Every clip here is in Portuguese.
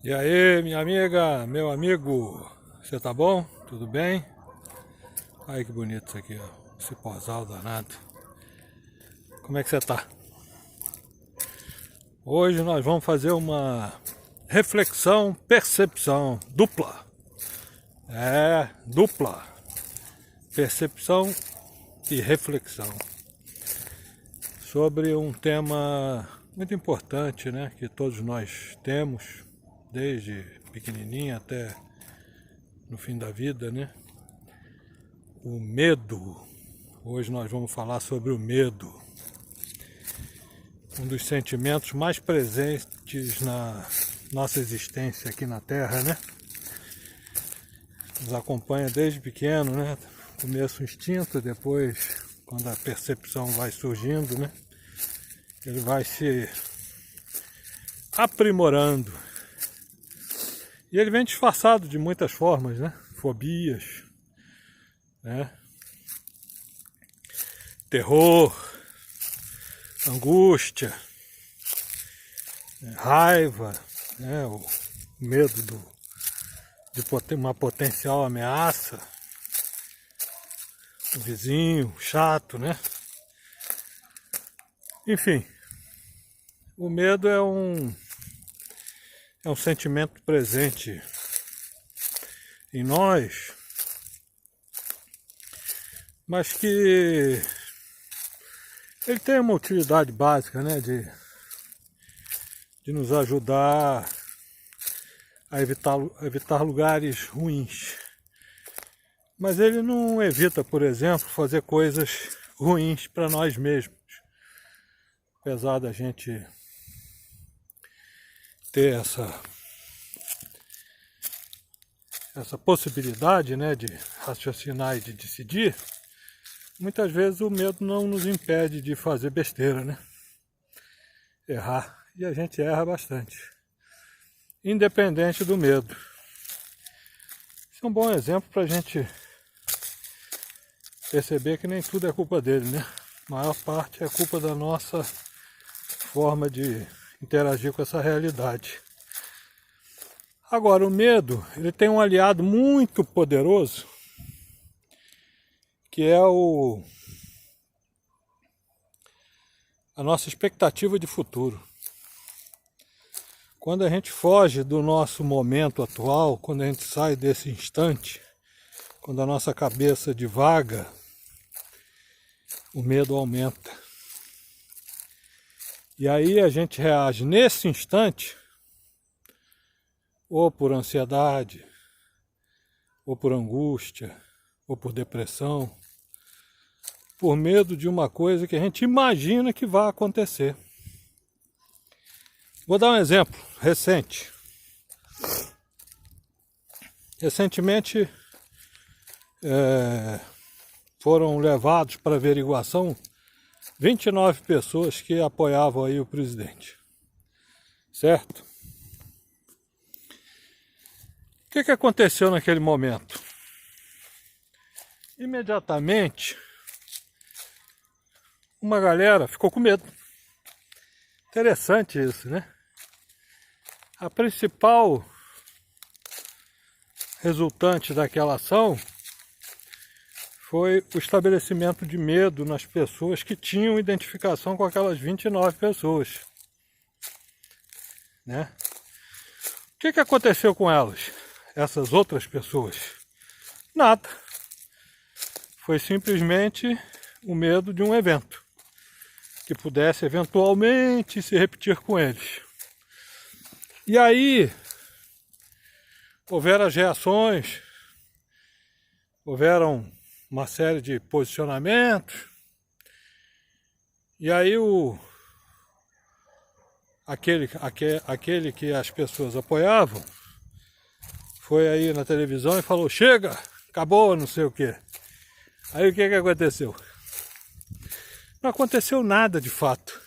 E aí, minha amiga, meu amigo, você tá bom? Tudo bem? Olha que bonito isso aqui, ó. Esse pós-al danado. Como é que você tá? Hoje nós vamos fazer uma reflexão, percepção dupla. Dupla. Percepção e reflexão. Sobre um tema muito importante, né? Que todos nós temos, desde pequenininho até no fim da vida, né? O medo. Hoje nós vamos falar sobre o medo. Um dos sentimentos mais presentes na nossa existência aqui na Terra, né? Nos acompanha desde pequeno, né? Começa o instinto, depois, quando a percepção vai surgindo, né? Ele vai se aprimorando. E ele vem disfarçado de muitas formas, né? Fobias, né? Terror, angústia, raiva, né? O medo de uma potencial ameaça, o vizinho chato, né? Enfim, o medo é um sentimento presente em nós, mas que ele tem uma utilidade básica, né, de nos ajudar a evitar lugares ruins. Mas ele não evita, por exemplo, fazer coisas ruins para nós mesmos. Apesar da gente ter essa possibilidade, né, de raciocinar e de decidir, muitas vezes o medo não nos impede de fazer besteira, né? Errar. E a gente erra bastante. Independente do medo. Isso é um bom exemplo para a gente perceber que nem tudo é culpa dele, né? A maior parte é culpa da nossa forma de interagir com essa realidade. Agora, o medo, ele tem um aliado muito poderoso, que é a nossa expectativa de futuro. Quando a gente foge do nosso momento atual, quando a gente sai desse instante, quando a nossa cabeça divaga, o medo aumenta. E aí a gente reage nesse instante, ou por ansiedade, ou por angústia, ou por depressão, por medo de uma coisa que a gente imagina que vai acontecer. Vou dar um exemplo recente. Recentemente foram levados para averiguação 29 pessoas que apoiavam aí o presidente. Certo? O que aconteceu naquele momento? Imediatamente, uma galera ficou com medo. Interessante isso, né? A principal resultante daquela ação foi o estabelecimento de medo nas pessoas que tinham identificação com aquelas 29 pessoas, né? O que aconteceu com elas, essas outras pessoas? Nada. Foi simplesmente o medo de um evento que pudesse eventualmente se repetir com eles. E aí houveram as reações, houveram uma série de posicionamentos, e aí aquele que as pessoas apoiavam foi aí na televisão e falou: chega, acabou, não sei o quê. Aí o que aconteceu? Não aconteceu nada de fato,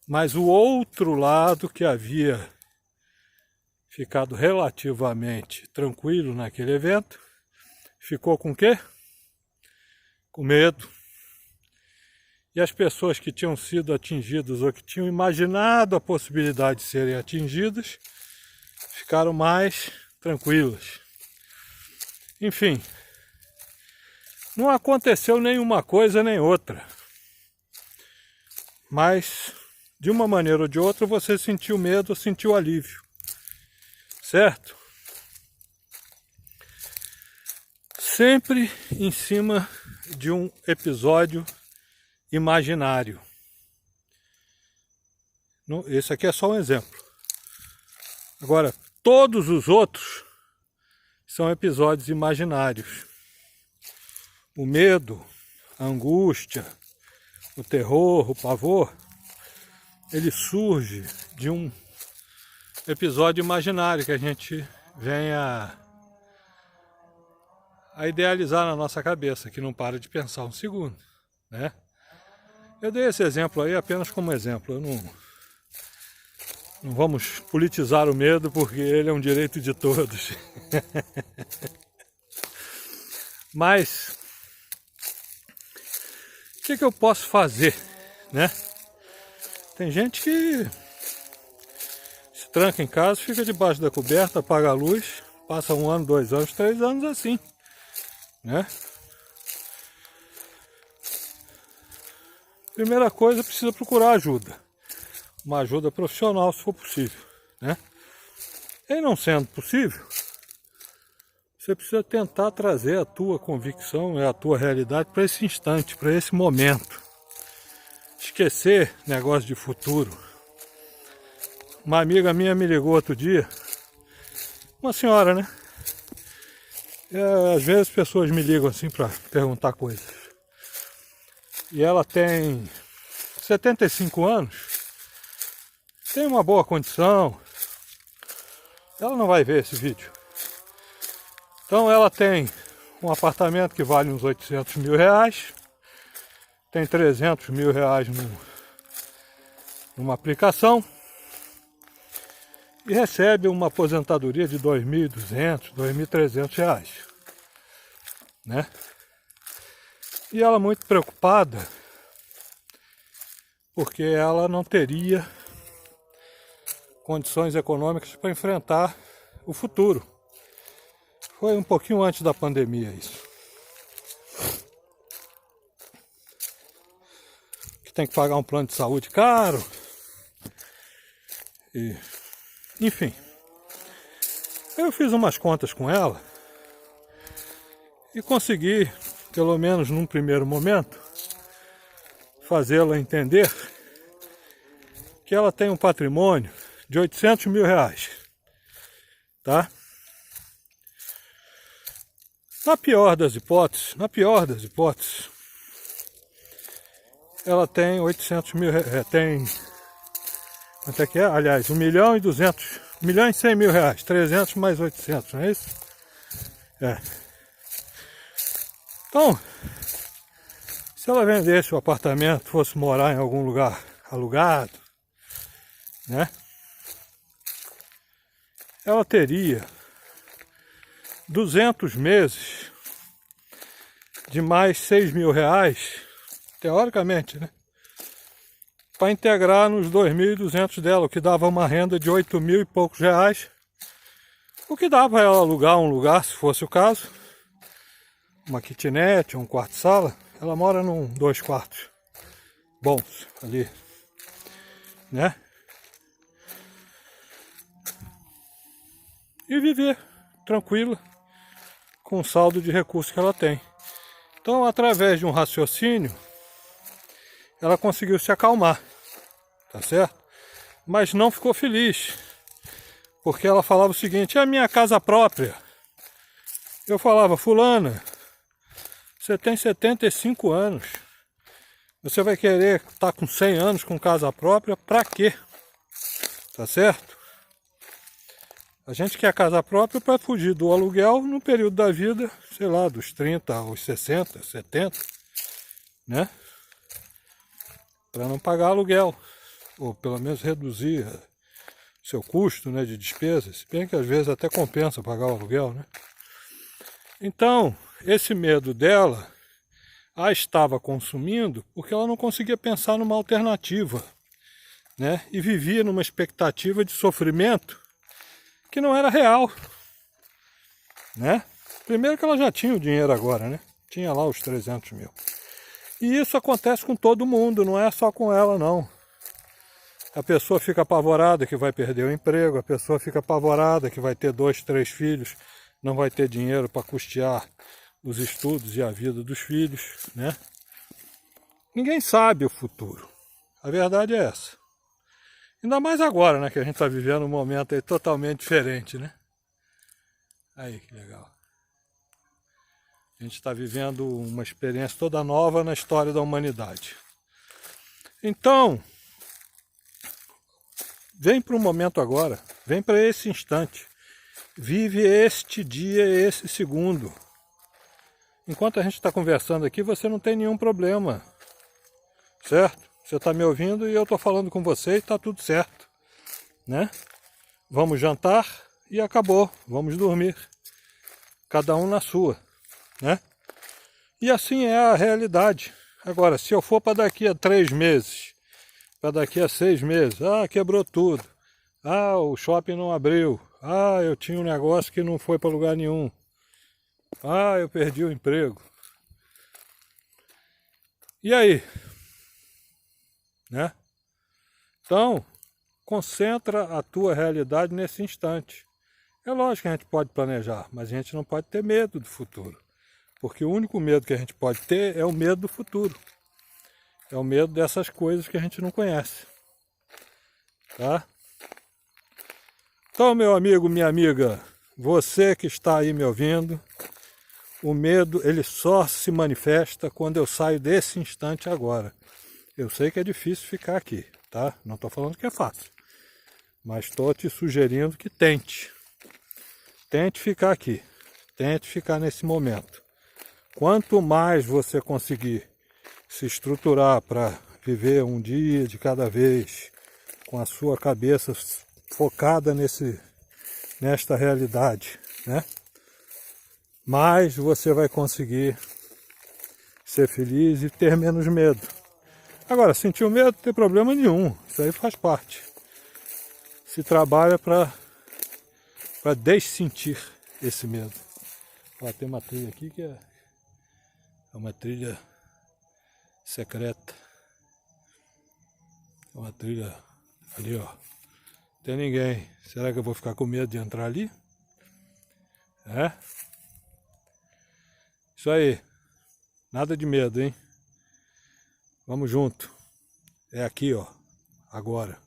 mas o outro lado que havia ficado relativamente tranquilo naquele evento, ficou com o quê? Com medo. E as pessoas que tinham sido atingidas ou que tinham imaginado a possibilidade de serem atingidas, ficaram mais tranquilas. Enfim, não aconteceu nenhuma coisa nem outra. Mas, de uma maneira ou de outra, você sentiu medo, sentiu alívio. Certo? Sempre em cima de um episódio imaginário. Esse aqui é só um exemplo. Agora, todos os outros são episódios imaginários. O medo, a angústia, o terror, o pavor, ele surge de um episódio imaginário que a gente vem a idealizar na nossa cabeça, que não para de pensar um segundo, né? Eu dei esse exemplo aí apenas como exemplo. Não vamos politizar o medo, porque ele é um direito de todos. Mas o que eu posso fazer, né? Tem gente que se tranca em casa, fica debaixo da coberta, apaga a luz, passa 1 ano, 2 anos, 3 anos assim, né? Primeira coisa, precisa procurar ajuda. Uma ajuda profissional, se for possível, né? E não sendo possível, você precisa tentar trazer a tua convicção e a tua realidade para esse instante, para esse momento. Esquecer negócio de futuro. Uma amiga minha me ligou outro dia, uma senhora, né? Às vezes pessoas me ligam assim para perguntar coisas. E ela tem 75 anos, tem uma boa condição. Ela não vai ver esse vídeo. Então ela tem um apartamento que vale uns 800 mil reais, tem 300 mil reais numa aplicação e recebe uma aposentadoria de 2.200, 2.300 reais, né? E ela muito preocupada porque ela não teria condições econômicas para enfrentar o futuro. Foi um pouquinho antes da pandemia isso. Que tem que pagar um plano de saúde caro. Enfim. Eu fiz umas contas com ela e consegui, pelo menos num primeiro momento, fazê-la entender que ela tem um patrimônio de 800 mil reais, tá? Na pior das hipóteses, ela tem 800 mil reais, tem, quanto é que é? Aliás, 1.200.000, 1.100.000 reais, 300 mais 800, não é isso? É. Então, se ela vendesse o apartamento, fosse morar em algum lugar alugado, né? Ela teria 200 meses de mais 6 mil reais, teoricamente, né? Para integrar nos 2.200 dela, o que dava uma renda de 8 mil e poucos reais, o que dava ela alugar um lugar, se fosse o caso, uma kitnet, um quarto-sala. Ela mora num 2 quartos bons ali, né? E viver tranquila com o saldo de recursos que ela tem. Então, através de um raciocínio, ela conseguiu se acalmar, tá certo? Mas não ficou feliz, porque ela falava o seguinte: é a minha casa própria. Eu falava: fulana, você tem 75 anos, você vai querer estar com 100 anos com casa própria, pra quê? Tá certo? A gente quer casa própria para fugir do aluguel no período da vida, sei lá, dos 30 aos 60, 70, né? Para não pagar aluguel, ou pelo menos reduzir seu custo, né, de despesas, se bem que às vezes até compensa pagar o aluguel, né? Então, esse medo dela a estava consumindo porque ela não conseguia pensar numa alternativa, né? E vivia numa expectativa de sofrimento que não era real, né? Primeiro que ela já tinha o dinheiro agora, né? Tinha lá os 300 mil. E isso acontece com todo mundo, não é só com ela, não. A pessoa fica apavorada que vai perder o emprego, a pessoa fica apavorada que vai ter 2, 3 filhos, não vai ter dinheiro para custear os estudos e a vida dos filhos, né? Ninguém sabe o futuro. A verdade é essa. Ainda mais agora, né, que a gente está vivendo um momento aí totalmente diferente, né? Aí, que legal. A gente está vivendo uma experiência toda nova na história da humanidade. Então, vem para o momento agora, vem para esse instante. Vive este dia, esse segundo. Enquanto a gente está conversando aqui, você não tem nenhum problema, certo? Você está me ouvindo e eu estou falando com você e está tudo certo, né? Vamos jantar e acabou, vamos dormir. Cada um na sua, né? E assim é a realidade. Agora, se eu for para daqui a 3 meses, para daqui a 6 meses, quebrou tudo. O shopping não abriu. Eu tinha um negócio que não foi para lugar nenhum. Eu perdi o emprego. E aí? Né? Então, concentra a tua realidade nesse instante. É lógico que a gente pode planejar, mas a gente não pode ter medo do futuro. Porque o único medo que a gente pode ter é o medo do futuro. É o medo dessas coisas que a gente não conhece. Tá? Então, meu amigo, minha amiga, você que está aí me ouvindo, o medo ele só se manifesta quando eu saio desse instante agora. Eu sei que é difícil ficar aqui, tá? Não estou falando que é fácil, mas estou te sugerindo que tente. Tente ficar aqui, tente ficar nesse momento. Quanto mais você conseguir se estruturar para viver um dia de cada vez, com a sua cabeça focada nesta realidade, né? Mais você vai conseguir ser feliz e ter menos medo. Agora, sentir o medo não tem problema nenhum, isso aí faz parte. Se trabalha para dessentir esse medo. Tem uma trilha aqui que é uma trilha secreta. É uma trilha ali, ó. Tem ninguém. Será que eu vou ficar com medo de entrar ali? Isso aí. Nada de medo, hein? Vamos junto. É aqui, ó. Agora.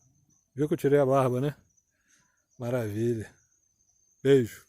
Viu que eu tirei a barba, né? Maravilha. Beijo.